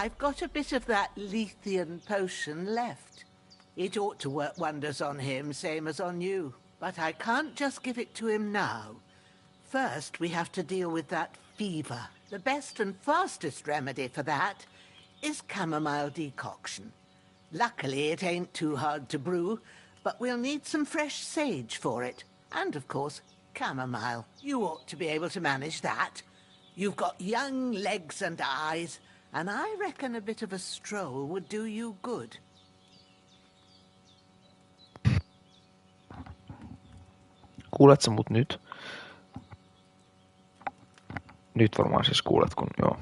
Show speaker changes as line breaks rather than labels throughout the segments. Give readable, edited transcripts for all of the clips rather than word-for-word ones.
I've got a bit of that Lethean potion left. It ought to work wonders on him, same as on you. But I can't just give it to him now. First, we have to deal with that fever. The best and fastest remedy for that is chamomile decoction. Luckily, it ain't too hard to brew, but we'll need some fresh sage for it. And, of course, chamomile. You ought to be able to manage that. You've got young legs and eyes, and I reckon a bit of a stroll would do you good.
Kuulet sä mut nyt? Nyt varmaan siis kuulet, kun joo.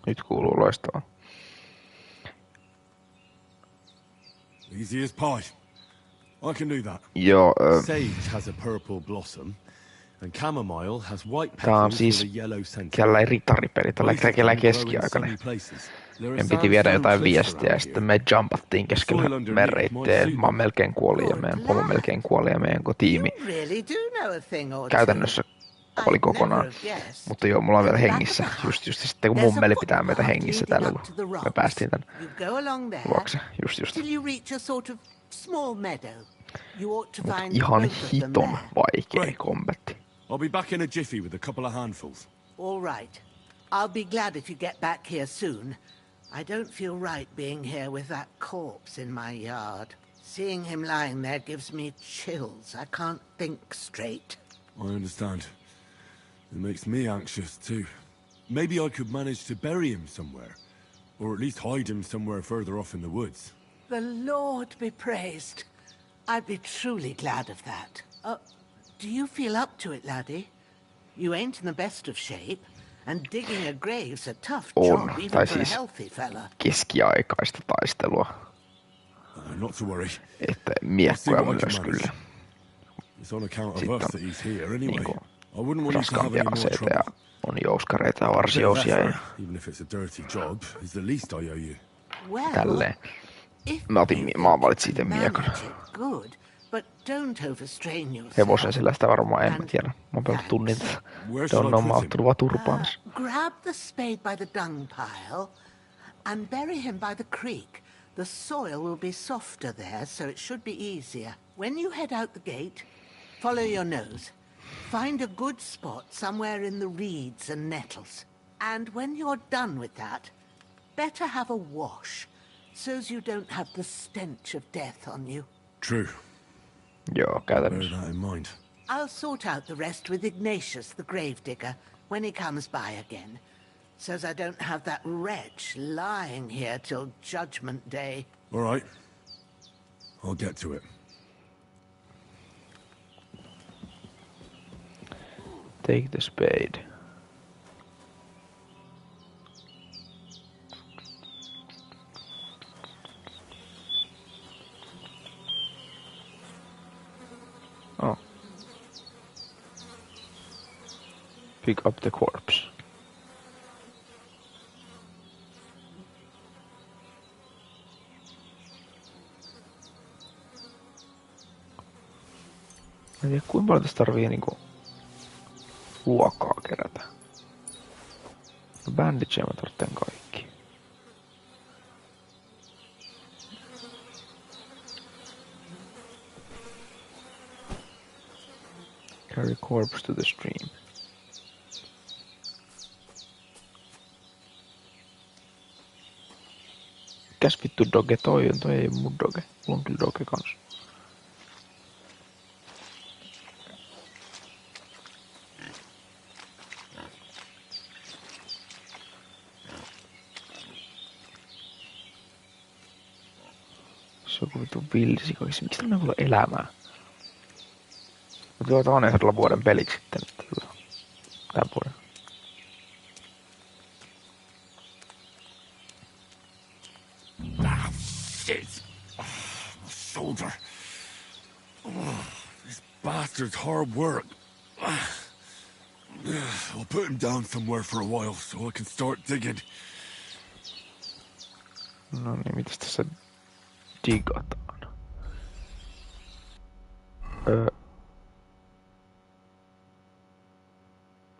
Nyt kuuluu loistavaa.
Easy as pie. I can do that.
Joo,
Sage has a purple blossom, and chamomile has white
tää on
petals
siis
with a yellow center.
kelläin ritaripelit, tällä keskiaikainen. Meidän piti viedä jotain viestiä ja sitten me jumpattiin keskellä mereitteen. Mä oon melkein kuoli ja meidän pomo melkein kuoli ja meidän tiimi käytännössä oli kokonaan. Mutta joo, mulla on vielä hengissä. Just sitten kun mummeli pitää meitä hengissä tällä, kun me päästiin tän luokse. Just. Mut ihan hiton vaikea kombetti.
I'll be back in a jiffy with a couple of handfuls.
All right. I'll be glad if you get back here soon. I don't feel right being here with that corpse in my yard. Seeing him lying there gives me chills. I can't think straight.
I understand. It makes me anxious too. Maybe I could manage to bury him somewhere. Or at least hide him somewhere further off in the woods.
The Lord be praised. I'd be truly glad of that. Do you feel up to it, laddie? You ain't in the best of shape, and digging a grave's a tough job even for a healthy fella.
Keskiaikaista taistelua.
Not to worry.
Että miekkoja myös kyllä.
It's on account of us that he's here anyway.
Niinku raskaampia aseita ja on jouskareita ja varsijousia ja
even if it's a dirty job, it's the least I owe you.
tälleen. Mä valitsin itse miekon. Hevosen sillä sitä varmaan en mä tiedä. Mä oon pelannut tunnin tätä. Mä oon ottanut vaan turpaamassa.
Grab the spade by the dung pile and bury him by the creek. The soil will be softer there, so it should be easier. When you head out the gate, follow your nose. Find a good spot somewhere in the reeds and nettles. And when you're done with that, better have a wash, so's you don't have the stench of death on you.
True.
Joo, käytännössä.
Bear that in mind.
I'll sort out the rest with Ignatius, the gravedigger, when he comes by again, so's I don't have that wretch lying here till Judgment Day.
All right. I'll get to it.
Take the spade. Oh. Pick up the corpse. Mä en tiedä kuinka paljon tästä tarvii niinku ruokaa kerätä. No bandageja mä tarvitsen kaikki. Carry corpse to the stream. Mikäs vittu doge toi on? Toi ei oo mun doge. Mulla on kyllä doge kans. Se on kuin vittu villisika. Miksi tämmönen voi elämää? Mutta joo, tämä on ehdotella vuoden pelit sitten. Tän vuoden.
Ah, shit. My shoulder. This bastard's hard work. I'll put him down somewhere for a while so I can start digging.
No niin, mitäs tässä digataan?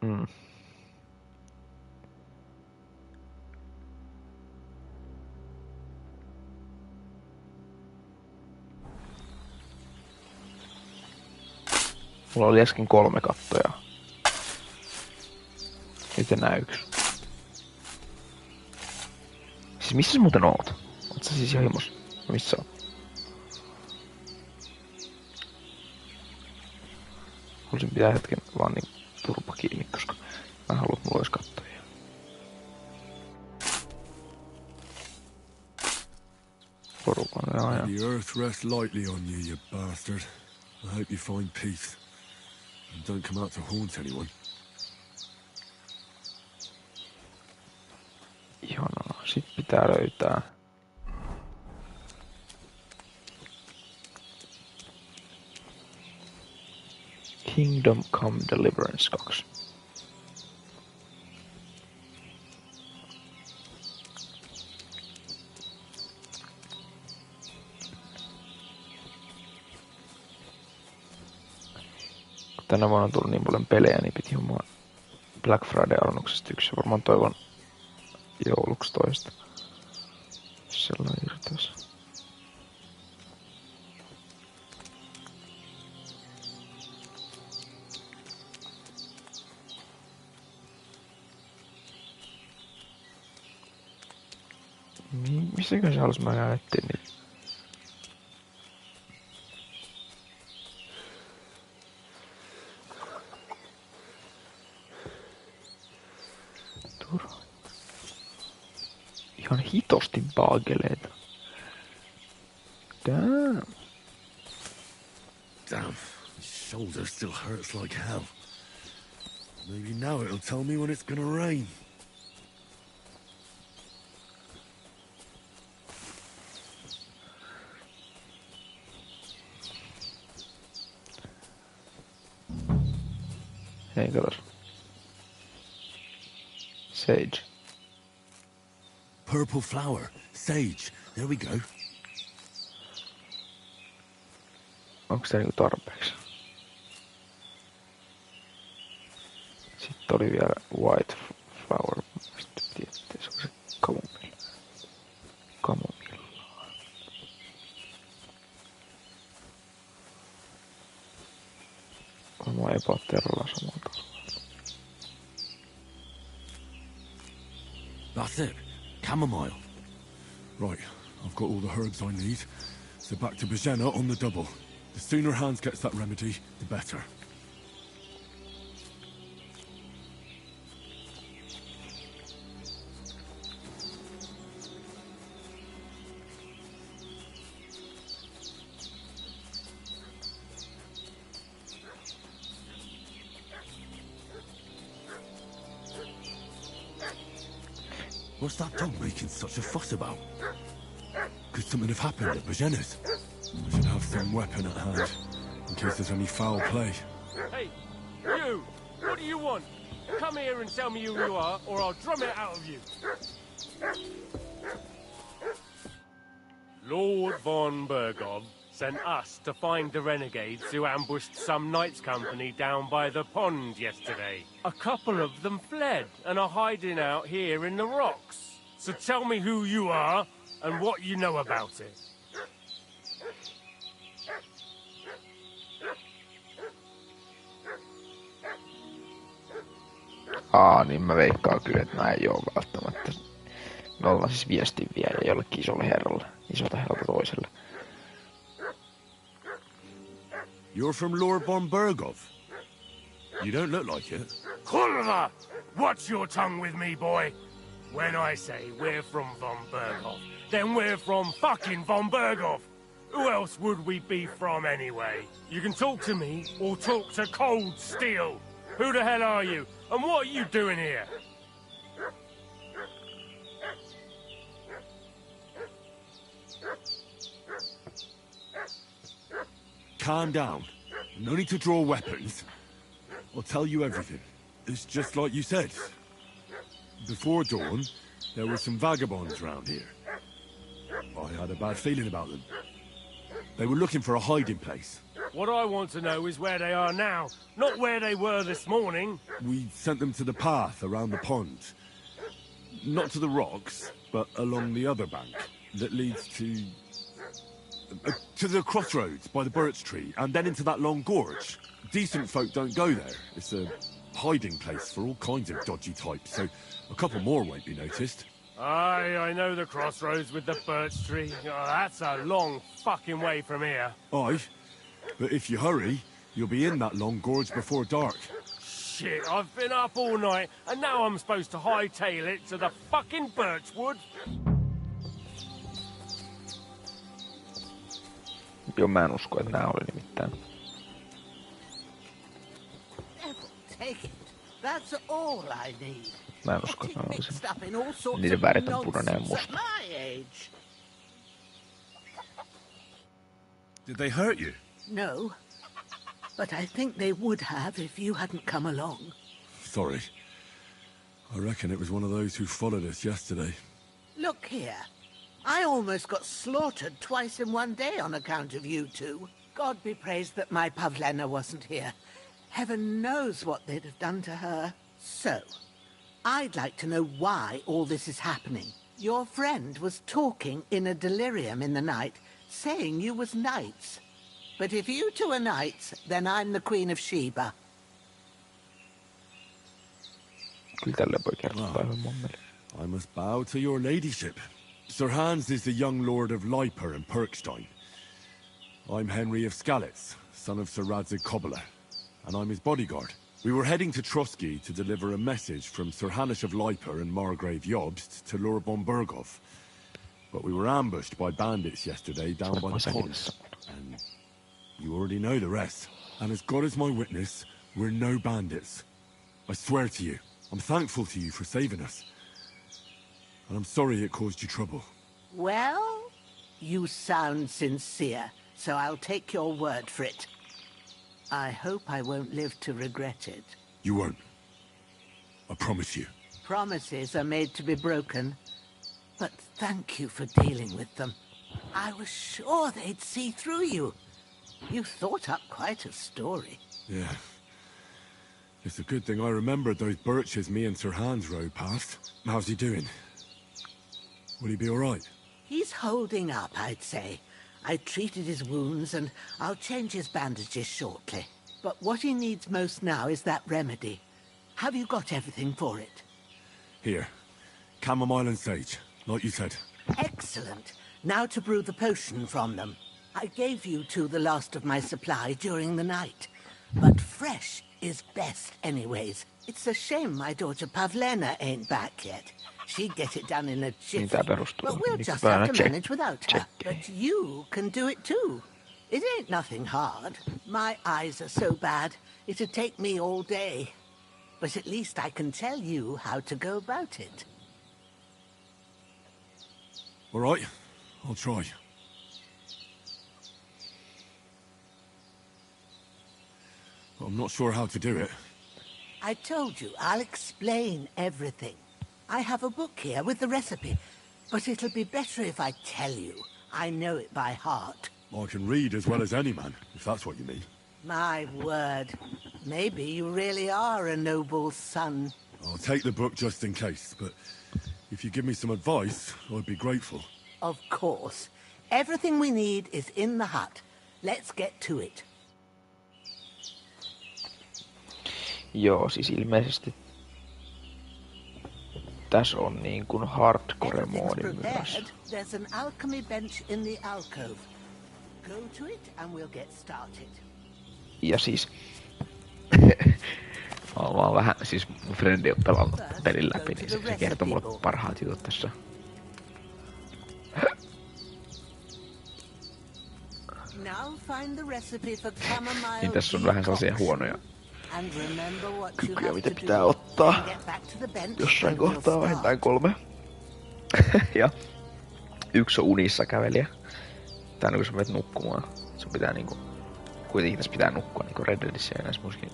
Mm. Mulla oli äsken 3 kattoja. Nyt enää 1. Siis missä sä muuten oot? Oot sä siis himos? Missä oot? Haluaisin pitää hetken vaan niin turpa kiinni, koska mä haluan, että mulla olisi kattoja. Porukan ajan.
The earth rests lightly on you, you bastard. I hope you find peace. And don't come out to haunt anyone.
Ihanaa. Sit pitää löytää. Kingdom Come Deliverance 2. Tänä vuonna on tullut niin paljon pelejä, niin piti hommaa Black Friday-alennuksesta 1. Varmaan toivon jouluksi toista. Sellainen irtoisi. Missäkö se halusi mä etsiä niitä? Ihan hitosti baageleita. Damn.
Damn, his shoulder still hurts like hell. Maybe now it'll tell me when it's gonna rain.
Hei, katos. Sage.
Purple flower, sage. There we go.
Onko se niinku tarpeeksi? Sitten oli vielä white flower. Sitten tietysti se on se kamomilla. Kamomilla. Oma epäterralla samaan tavalla.
That's it. Chamomile. Right, I've got all the herbs I need. So back to Bajena on the double. The sooner Hans gets that remedy, the better. What's that dog making such a fuss about? Could something have happened at Bajena's? I should have some weapon at hand, in case there's any foul play.
Hey, you! What do you want? Come here and tell me who you are, or I'll drum it out of you. Lord von Bergov sent us to find the renegades who ambushed some knights' company down by the pond yesterday. A couple of them fled and are hiding out here in the rocks. So tell me who you are and what you know about it.
Niin mä veikkaan kyllä, että mä ei oo välttämättä. Me ollaan siis viestinviejä jollekin isolle herralle, isolta herralta toiselle.
You're from Lord von Bergov. You don't look like it.
Kurva! Watch your tongue with me, boy. When I say we're from von Bergov, then we're from fucking von Bergov. Who else would we be from anyway? You can talk to me or talk to cold steel. Who the hell are you? And what are you doing here?
Calm down. No need to draw weapons. I'll tell you everything. It's just like you said. Before dawn, there were some vagabonds round here. I had a bad feeling about them. They were looking for a hiding place.
What I want to know is where they are now, not where they were this morning.
We sent them to the path around the pond. Not to the rocks, but along the other bank that leads to the crossroads by the birch tree, and then into that long gorge. Decent folk don't go there. It's a hiding place for all kinds of dodgy types, so a couple more won't be noticed.
Aye, I know the crossroads with the birch tree. Oh, that's a long fucking way from here.
Aye, but if you hurry, you'll be in that long gorge before dark.
Shit, I've been up all night, and now I'm supposed to hightail it to the fucking birchwood?
Joo, mä en usko, että nää oli nimittäin.
Take it. That's all I need.
Mä en usko, että nää oli se.
Mixed up in all sorts
Niiden
of
värit on punainen ja
nonsense
musta.
at my age.
Did they hurt you?
No, but I think they would have if you hadn't come along.
Sorry. I reckon it was one of those who followed us yesterday.
Look here. I almost got slaughtered twice in one day on account of you two. God be praised that my Pavlena wasn't here. Heaven knows what they'd have done to her. So, I'd like to know why all this is happening. Your friend was talking in a delirium in the night, saying you was knights. But if you two are knights, then I'm the Queen of Sheba.
Kyllä tälle voi kertoa päivän mummeli.
I must bow to your ladyship. Sir Hans is the young lord of Leiper and Perkstein. I'm Henry of Skalitz, son of Sir Radzig Kobyla, and I'm his bodyguard. We were heading to Trotsky to deliver a message from Sir Hanish of Leiper and Margrave Jobst to Lord von Berghoff. But we were ambushed by bandits yesterday down by the pond, and you already know the rest. And as God is my witness, we're no bandits. I swear to you, I'm thankful to you for saving us. And I'm sorry it caused you trouble.
Well, you sound sincere, so I'll take your word for it. I hope I won't live to regret it.
You won't. I promise you.
Promises are made to be broken, but thank you for dealing with them. I was sure they'd see through you. You thought up quite a story.
Yeah. It's a good thing I remembered those birches me and Sir Hans rode past. How's he doing? Will he be all right?
He's holding up, I'd say. I treated his wounds, and I'll change his bandages shortly. But what he needs most now is that remedy. Have you got everything for it?
Here. Chamomile and sage, like you said.
Excellent. Now to brew the potion from them. I gave you two the last of my supply during the night. But fresh is best anyways. It's a shame my daughter Pavlena ain't back yet. She'd get it done in a jiffy, but we'll just have to manage without her. But you can do it too. It ain't nothing hard. My eyes are so bad, it'd take me all day. But at least I can tell you how to go about it.
All right, I'll try. But I'm not sure how to do it.
I told you, I'll explain everything. I have a book here with the recipe, but it'll be better if I tell you. I know it by heart.
I can read as well as any man, if that's what you mean.
My word. Maybe you really are a noble son.
I'll take the book just in case, but if you give me some advice, I'd be grateful.
Of course. Everything we need is in the hut. Let's get to it.
Joo, siis ilmeisesti tässä on niin kuin hardcore-moodi myös.
There's an alchemy bench in the alcove. Go to it and we'll get started.
Ja siis mä oon vähän, siis mun frendi on pelannut pelin läpi, niin se kertoo mulle parhaat jutut tässä. Niin tässä on vähän sellaisia huonoja kykyjä, mitä pitää ottaa jossain kohtaa vähintään 3. Ja yksi on unissa kävelijä. Tää on kun sä menet nukkumaan. Sun pitää niinku, kuitenkin tässä pitää nukkua niinku Red Deadissä ja näissä muissakin.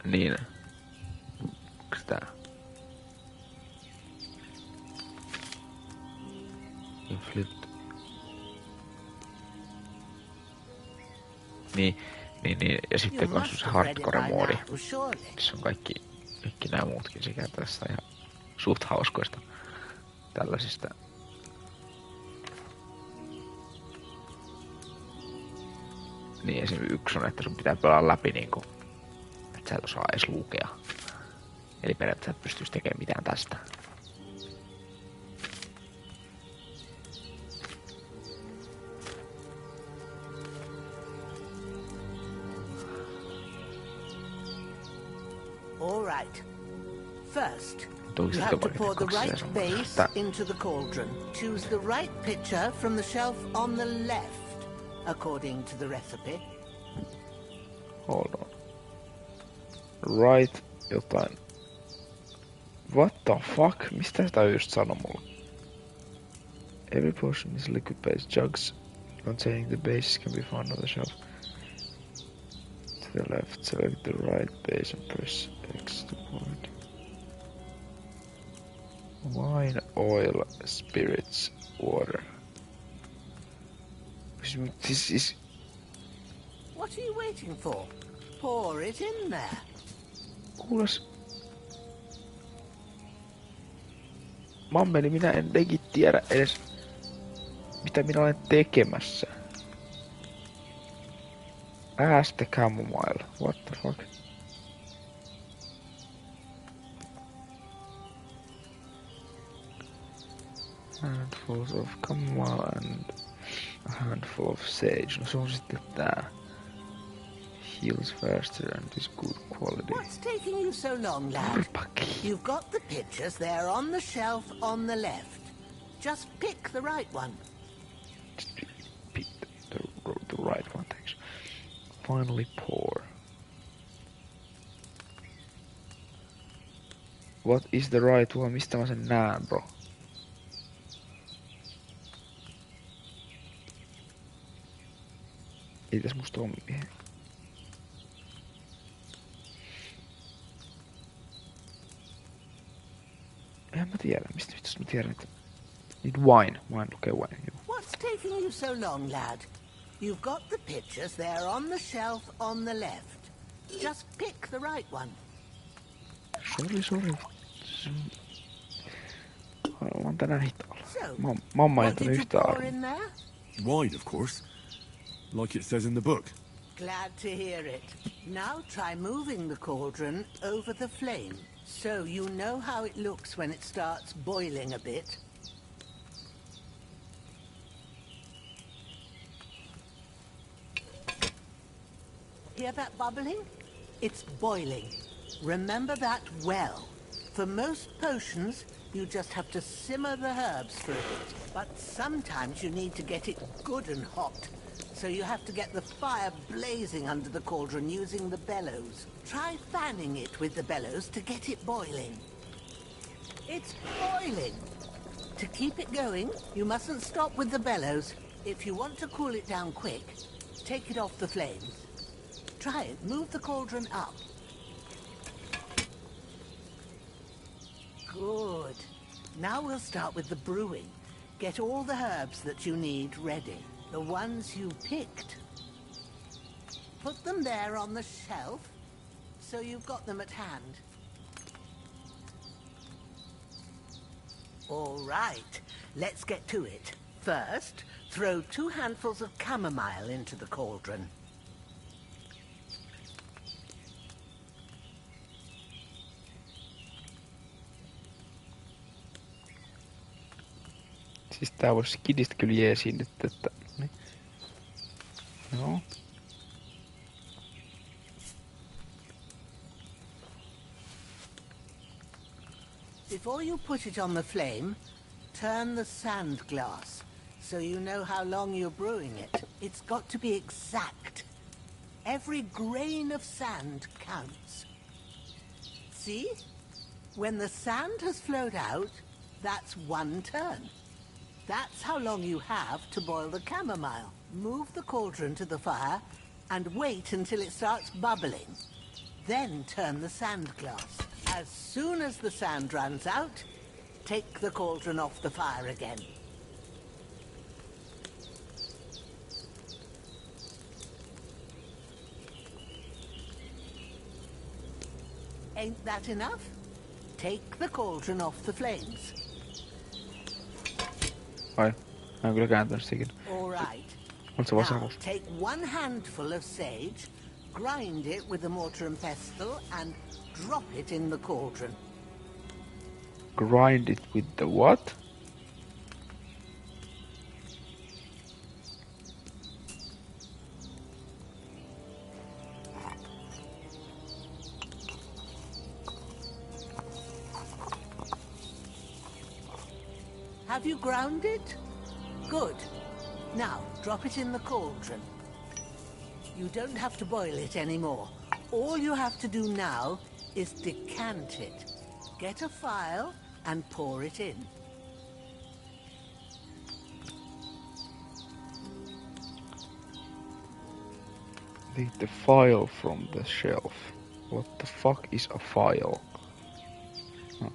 Niin. Onks tää? Inflict. Niin. Ja sitten on se hardcore-moodi. Se on kaikki nämä muutkin sekä tässä ihan suht hauskoista tällaisista. Niin esimerkiksi yksi on, että sun pitää pelaa läpi niinku, että sä et osaa edes lukea. Eli periaatteessa et pystyisi tekemään mitään tästä.
All right. First, you have to pour the right base into the cauldron. Choose the right pitcher from the shelf on the left, according to the recipe.
Hold on. Right jotain. What the fuck? Mistä sitä just sanoi mulle? Every portion is liquid base. Jugs containing the base can be found on the shelf. To the left, select the right base and press X to pour it. Wine, oil, spirits, water. This is...
What are you waiting for? Pour it in there.
Kuules... Mammeli, minä en legit tiedä edes, mitä minä olen tekemässä. Ask the chamomile. What the fuck? Handfuls of chamomile and a handful of sage. No se on sitten tää. Heals faster and is good quality.
What's taking you so long, lad? You've got the pitchers there on the shelf on the left. Just pick the right one.
Just pick the right one, thanks. Finally pour. What is the right one? Mistä mä sen näen, bro? Ei tässä musta oo mihin. En mä tiedä, mistä mä tiedän, että... Need wine. Wine, okay, wine, joo.
What's taking you so long, lad? You've got the pitchers there on the shelf on the left. Just pick the right one.
Sorry. Mä oon tänään hitaalla. Mamma ei tänne yhtään arvoa.
Wine, of course. Like it says in the book.
Glad to hear it. Now try moving the cauldron over the flame, so you know how it looks when it starts boiling a bit. Hear that bubbling? It's boiling. Remember that well. For most potions, you just have to simmer the herbs for a bit, but sometimes you need to get it good and hot. So you have to get the fire blazing under the cauldron using the bellows. Try fanning it with the bellows to get it boiling. It's boiling! To keep it going, you mustn't stop with the bellows. If you want to cool it down quick, take it off the flames. Try it. Move the cauldron up. Good. Now we'll start with the brewing. Get all the herbs that you need ready. The ones you picked. Put them there on the shelf, so you've got them at hand. All right, let's get to it. First, throw 2 handfuls of chamomile into the cauldron.
Siis tää voisi Kcdistä kyllä jeesiin nyt, että... Niin. No.
Before you put it on the flame, turn the sand glass, so you know how long you're brewing it. It's got to be exact. Every grain of sand counts. See? When the sand has flowed out, that's 1 turn. That's how long you have to boil the chamomile. Move the cauldron to the fire and wait until it starts bubbling. Then turn the sand glass. As soon as the sand runs out, take the cauldron off the fire again. Ain't that enough? Take the cauldron off the flames.
Ai, mä en kyllä kääntänyt sikin.
All right.
Oot sä vaan
Now,
sakasta?
take 1 handful of sage, grind it with a mortar and pestle, and drop it in the cauldron.
Grind it with the what?
Have you ground it? Good. Now, drop it in the cauldron. You don't have to boil it anymore. All you have to do now is decant it. Get a phial and pour it in.
Take the file from the shelf. What the fuck is a file? Huh.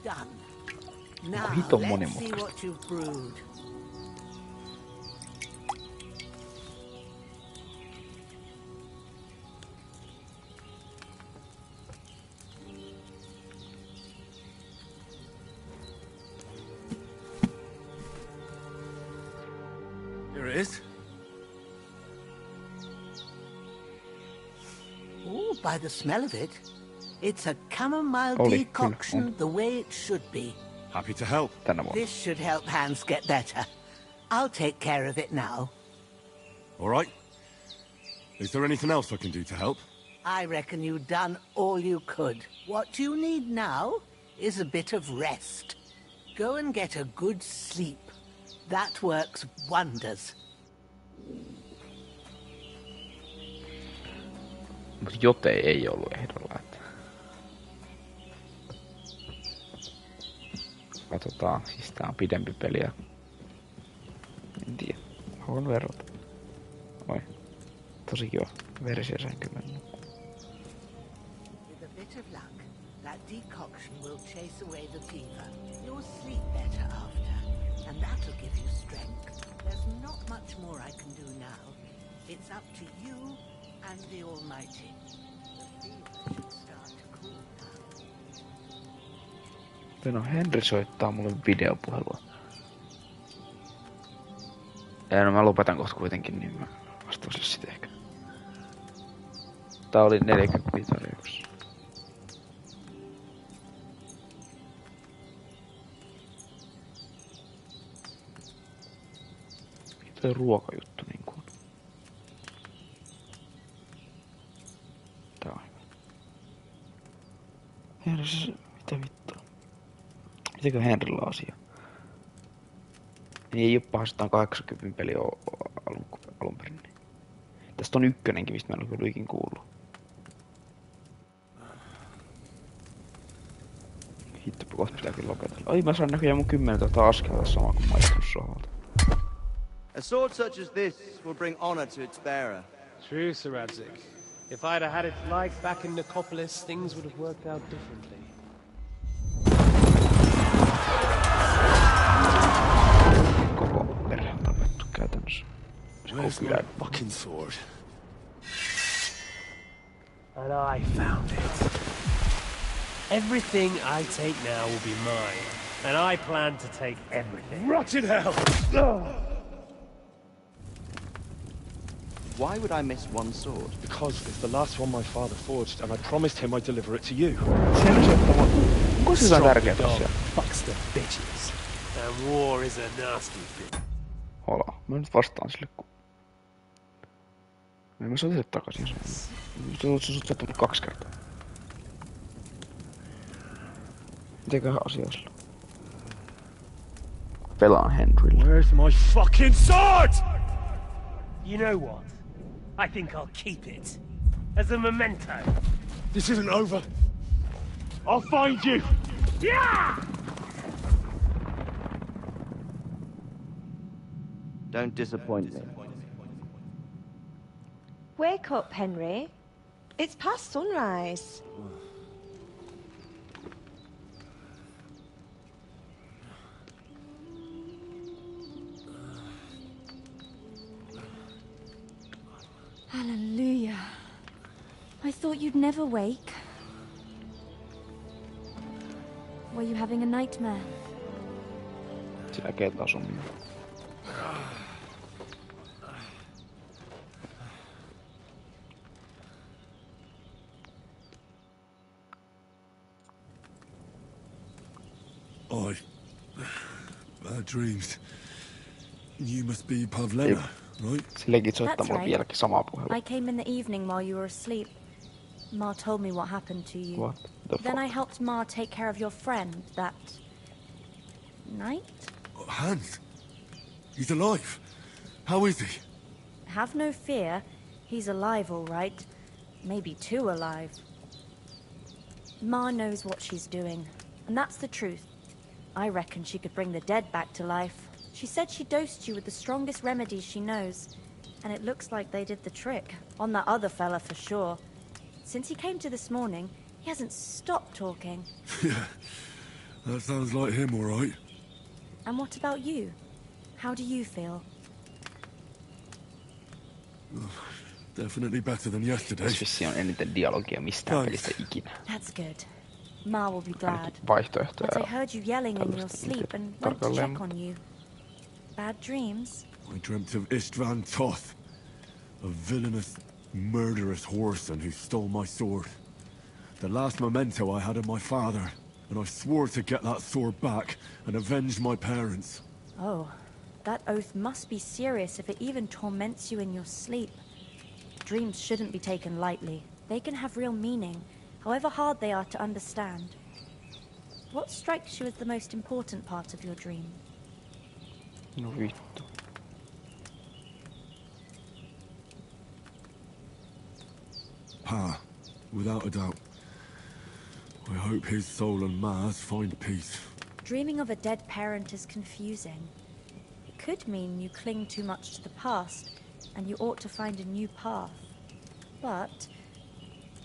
Done. Now,
hiton
let's see
monimutkaista.
what you've brewed.
Here it is.
Oh, by the smell of it, it's a chamomile
Oli,
decoction
kyllä, on.
the way it should be.
Happy to help.
Tänä vuonna.
This should help Hans get better. I'll take care of it now.
All right. Is there anything else I can do to help?
I reckon you've done all you could. What you need now is a bit of rest. Go and get a good sleep. That works wonders.
Mut jote ei ollut ehdolla, että... Katsotaan, siis tää on pidempi peli ja... En tiedä, haluan verrata. Oi, tosi kiva versio sen kyllä.
With a bit of luck, that decoction will chase away the fever. You'll sleep better after, and that'll give you strength. There's not much more I can do now. It's up to you and the Almighty. The fever should start to cool down.
No, Henry soittaa mulle videopuhelua. Ja no mä lopetan kohta kuitenkin, niin mä vastaan sille sit ehkä. Tää oli 45 tarjous. Mikä toi ruokajuttu niinku on? Tää on hyvä. Henry, mitä vittua? Mitäkö Henryllä on asia? Ei oo pahastaan 80 peli alun perin. Tästä on ykkönenkin, mistä mä en oo kyllä ikin kuullut. Hittopa kohta pitää kyllä lopetella. Ai mä saan näköjään mun 10 000 askelta samaa kuin maistunut soholta.
A sword such as this will bring honor to its bearer.
True, Sir Radzik. If I'd have had its like back in Nicopolis, things would have worked out differently.
Koko perhe on tapettu käytännössä.
Where's my fucking sword?
And I found it. Everything I take now will be mine, and I plan to take everything.
Rotted hell!
Why would I miss one sword?
Because it's the last one my father forged, and I promised him I'd deliver it to you.
Sen soittaa mua. Onko se jotain tärkeää
dog
asiaa?
fucks the bitches. And war is a nasty bit.
Hola. Mä nyt vastaan sille kun... En mä soita takaisin sen. Se on soittanut 2 kertaa. Mitäköhän asiaa sillä? Pelaan Henryllä.
Where's my fucking sword?
You know what? I think I'll keep it. As a memento.
This isn't over. I'll find you!
Yeah!
Don't disappoint me.
Wake up, Henry. It's past sunrise. Hallelujah. I thought you'd never wake. Were you having a nightmare?
Sillä keltaa sun.
Bad dreams. You must be Pavlena, right?
Silläkin soittaa mulle
right.
vieläkin samaa puhelua.
I came in the evening while you were asleep. Ma told me what happened to you.
What the
Then
fuck?
I helped Ma take care of your friend that night.
Hans. He's alive. How is he?
Have no fear. He's alive, all right. Maybe too alive. Ma knows what she's doing, and that's the truth. I reckon she could bring the dead back to life. She said she dosed you with the strongest remedies she knows, and it looks like they did the trick. On that other fella for sure. Since he came to this morning, he hasn't stopped talking.
Yeah, that sounds like him, all right.
And what about you? How do you feel?
Definitely better than yesterday.
Tässä vissiin on eniten dialogia mistään pelistä ikinä.
That's good. Ma will be glad.
Vaihtoehtoja.
But I heard you yelling in your sleep and went to check on you. Bad dreams?
I dreamt of Istvan Toth, a villainous, murderous whoreson who stole my sword. The last memento I had of my father, and I swore to get that sword back and avenge my parents.
Oh, that oath must be serious if it even torments you in your sleep. Dreams shouldn't be taken lightly. They can have real meaning, however hard they are to understand. What strikes you as the most important part of your dream?
No vittu.
Pa, without a doubt. I hope his soul and Ma's find peace.
Dreaming of a dead parent is confusing. It could mean you cling too much to the past, and you ought to find a new path. But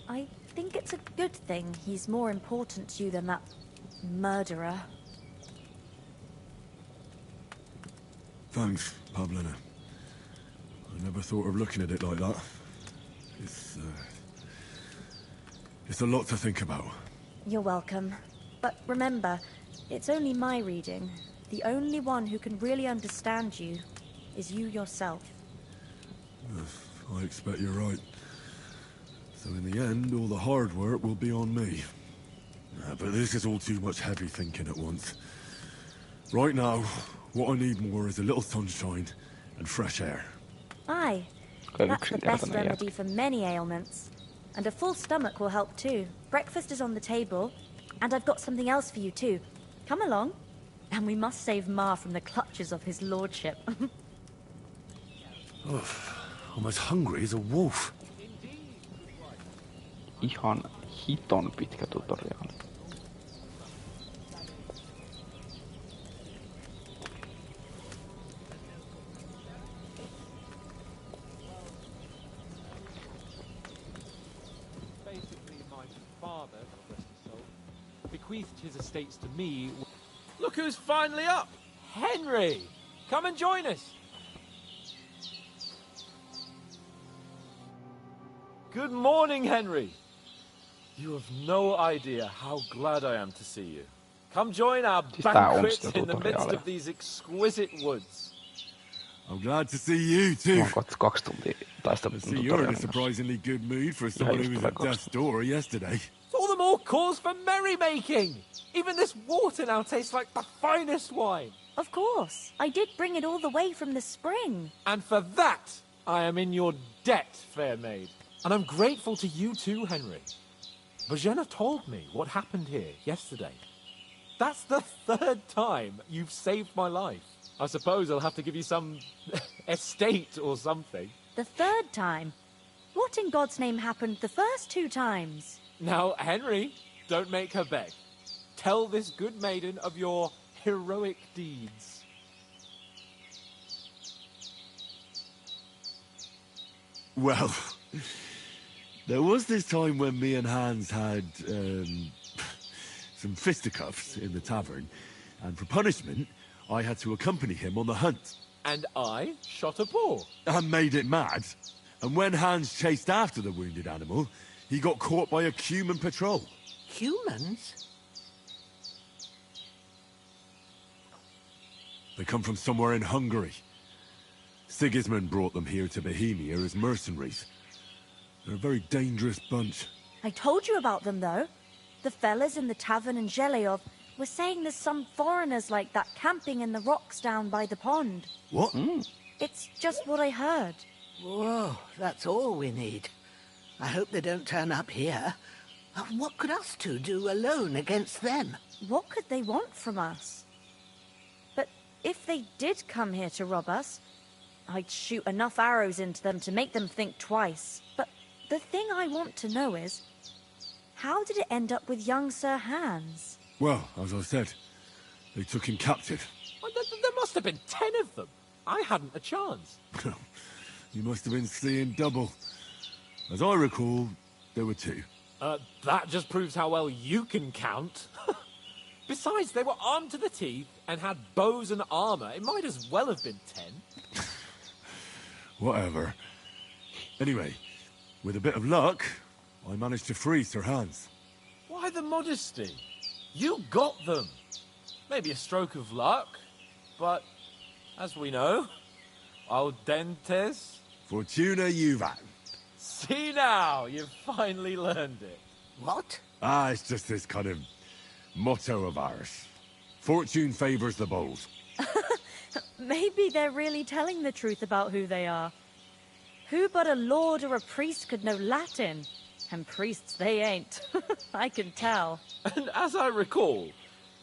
I think it's a good thing he's more important to you than that murderer.
Thanks, Pavlena. I never thought of looking at it like that. It's a lot to think about.
You're welcome. But remember, it's only my reading. The only one who can really understand you is you yourself.
I expect you're right. So in the end, all the hard work will be on me. But this is all too much heavy thinking at once. Right now, what I need more is a little sunshine and fresh air.
Aye. That's the best remedy for many ailments. And a full stomach will help too. Breakfast is on the table. And I've got something else for you too. Come along. And we must save Ma from the clutches of his lordship.
I'm as hungry as a wolf.
Ihan hiton pitkä tutoriaali.
Bequeathed his estates to me. Look who's finally up! Henry! Come and join us! Good morning, Henry! You have no idea how glad I am to see you. Come join our banquet in the midst of these exquisite woods.
I'm glad to see you too.
I
see you're in a surprisingly good mood for someone who was at death's door yesterday.
All the more cause for merrymaking! Even this water now tastes like the finest wine.
Of course. I did bring it all the way from the spring.
And for that, I am in your debt, fair maid. And I'm grateful to you too, Henry. Bojena told me what happened here yesterday. That's the third time you've saved my life. I suppose I'll have to give you some estate or something.
The third time? What in God's name happened the first two times?
Now, Henry, don't make her beg. Tell this good maiden of your heroic deeds.
Well, there was this time when me and Hans had some fisticuffs in the tavern, and for punishment, I had to accompany him on the hunt.
And I shot a boar.
And made it mad. And when Hans chased after the wounded animal, he got caught by a human patrol.
Humans?
They come from somewhere in Hungary. Sigismund brought them here to Bohemia as mercenaries. They're a very dangerous bunch.
I told you about them, though. The fellas in the tavern in Zheleov were saying there's some foreigners like that camping in the rocks down by the pond.
What?
It's just what I heard.
Whoa, that's all we need. I hope they don't turn up here. What could us two do alone against them?
What could they want from us? But if they did come here to rob us, I'd shoot enough arrows into them to make them think twice. But the thing I want to know is, how did it end up with young Sir Hans?
Well, as I said, they took him captive.
Well, there must have been 10 of them. I hadn't a chance.
You must have been seeing double. As I recall, there were 2.
That just proves how well you can count. Besides, they were armed to the teeth and had bows and armor. It might as well have been 10.
Whatever. Anyway, with a bit of luck, I managed to free Sir Hans.
Why the modesty? You got them. Maybe a stroke of luck, but as we know, audentes.
Fortuna juvat.
See now, you've finally learned it.
What?
It's just this kind of motto of ours. Fortune favors the bold.
Maybe they're really telling the truth about who they are. Who but a lord or a priest could know Latin? And priests they ain't. I can tell.
And as I recall,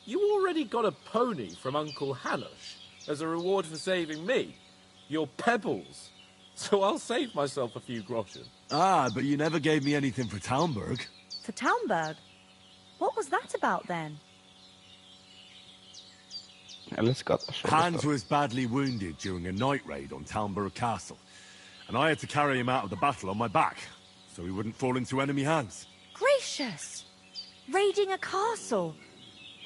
you already got a pony from Uncle Hanush as a reward for saving me. Your pebbles. So I'll save myself a few groschen.
But you never gave me anything for Talmberg.
For Talmberg? What was that about then?
Hans was badly wounded during a night raid on Talmberg Castle, and I had to carry him out of the battle on my back, so he wouldn't fall into enemy hands.
Gracious! Raiding a castle?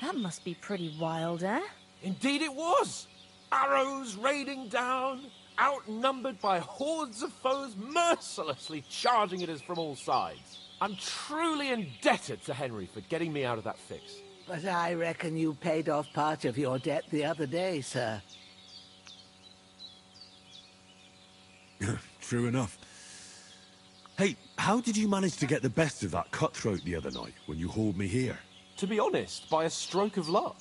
That must be pretty wild, eh?
Indeed it was! Arrows raining down, outnumbered by hordes of foes mercilessly charging at us from all sides. I'm truly indebted to Henry for getting me out of that fix.
But I reckon you paid off part of your debt the other day, sir.
True enough. Hey, how did you manage to get the best of that cutthroat the other night when you hauled me here?
To be honest, by a stroke of luck.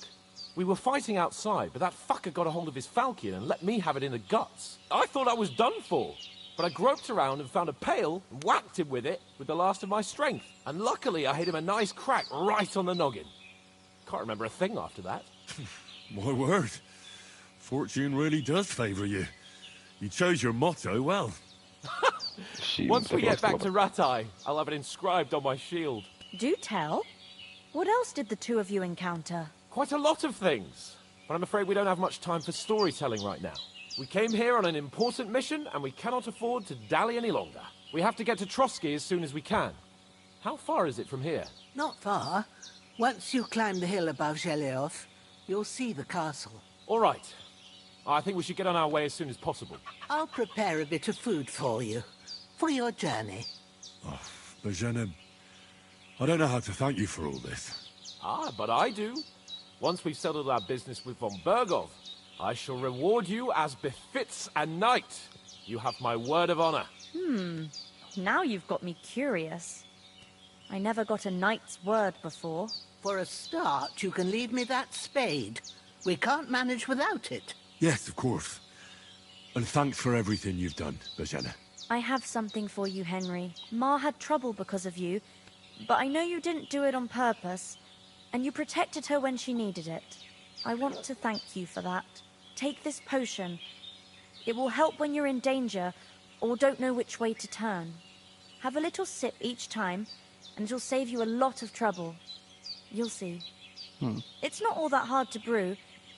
We were fighting outside, but that fucker got a hold of his falchion and let me have it in the guts. I thought I was done for. But I groped around and found a pail and whacked him with it with the last of my strength. And luckily I hit him a nice crack right on the noggin. Can't remember a thing after that.
My word. Fortune really does favour you. You chose your motto well.
Once we get back to Ratai, I'll have it inscribed on my shield.
Do tell. What else did the two of you encounter?
Quite a lot of things. But I'm afraid we don't have much time for storytelling right now. We came here on an important mission, and we cannot afford to dally any longer. We have to get to Trotsky as soon as we can. How far is it from here?
Not far. Once you climb the hill above Zheleov, you'll see the castle.
All right. I think we should get on our way as soon as possible.
I'll prepare a bit of food for you, for your journey.
Oh, Bozhena, I don't know how to thank you for all this.
But I do. Once we've settled our business with von Bergov, I shall reward you as befits a knight. You have my word of honor.
Now you've got me curious. I never got a knight's word before.
For a start, you can leave me that spade. We can't manage without it.
Yes, of course. And thanks for everything you've done, Bozhena.
I have something for you, Henry. Ma had trouble because of you, but I know you didn't do it on purpose, and you protected her when she needed it. I want to thank you for that. Take this potion. It will help when you're in danger or don't know which way to turn. Have a little sip each time, and it'll save you a lot of trouble. You'll see. It's not all that hard to brew.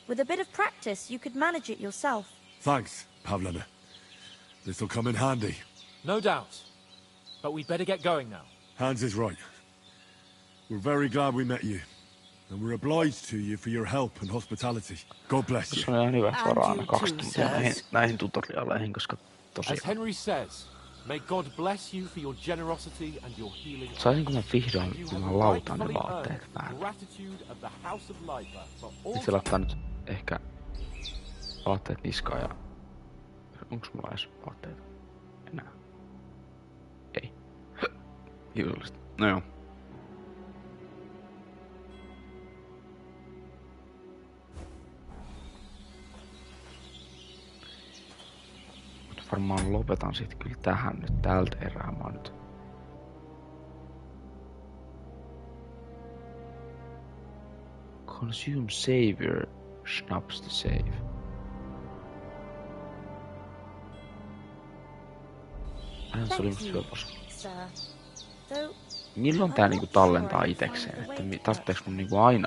With a bit of practice, you could manage it yourself.
Thanks, Pavlena. This'll come in handy.
No doubt. But we'd better get going now.
Hans is right. We're very glad we met you. And we're obliged to you for your help and hospitality. God bless you.
Se on ihan hyvä, että varaa aina 2 tuntia näihin tutoriaaleihin, koska
As
tosiaan.
Henry says, May God bless you for your generosity and your healing.
Saisinko mä vihdoin jumalauta ne vaatteet päälle?
Gratitude of the House of Lipa for all.
Itse laittaa nyt ehkä vaatteet niskaan ja... Onks mulla edes vaatteita? Enää. Ei. Kiusallista. No joo. Varmaan lopetan sit kyllä tähän nyt tältä erää. Mä nyt... Consume savior schnapps to save. Se oli syöpäs. Milloin tää niinku tallentaa itekseen? Että tarvitseeko mun niinku aina?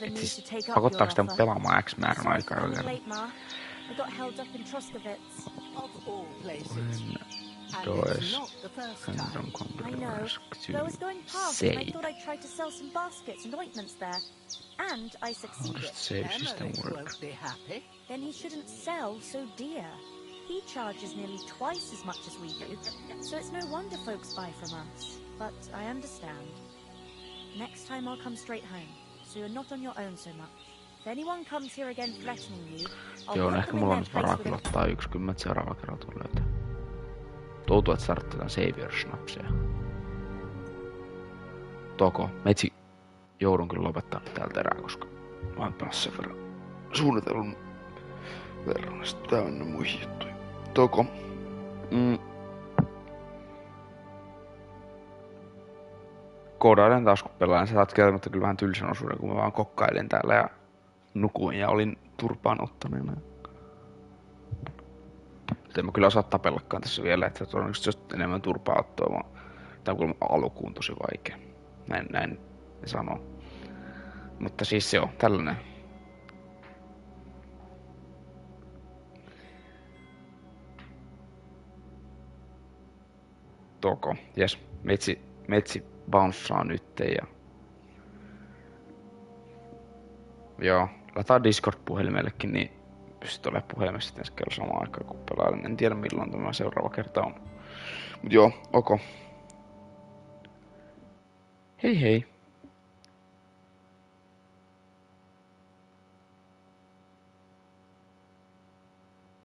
Et siis pakottaako tää mut pelaamaan X määrän aikaa jo kerran?
I got held up in Troskovitz.
Of all places. And
Doors.
it's not the first time.
I know. But I was going past and I thought I'd try to sell some baskets and ointments there. And I succeeded.
Save system work.
Won't be happy.
Then he shouldn't sell so dear. He charges nearly twice as much as we do, so it's no wonder folks buy from us. But I understand. Next time I'll come straight home, so you're not on your own so much. If anyone comes here again threatening you,
Joo, ehkä mulla on nyt varaa kyllä ottaa yksi, kyllä mä seuraava kerran tuon löytää. Tuntuu, että tarvitaan Savior Schnapsia. Toko, metsi joudun kyllä lopettaa täältä erää, koska mä oon päässä sen verran suunnitellun verran täynnä muihin juttuja. Toko. Koodailen taas kun pelaan, sä saat kieltämättä kyllä vähän tylsän osuuden, kun mä vaan kokkailin täällä ja nukuin ja olin turpaan ottaneena. En mä kyllä osaa tapellakaan tässä vielä, että todennäköisesti jos enemmän turpaa ottoa, vaan tää on kuulemma alkuun tosi vaikea. Näin ne sanoo. Mutta siis se on tällainen. Toko, jes, metsi bouncea nytte ja... Joo, lataa Discord-puhelimellekin, niin pystyt olemaan puhelimessa sitten ensi samaan aikaan kun pelailen. En tiedä milloin tämä seuraava kerta on. Mut joo, ok. Hei hei.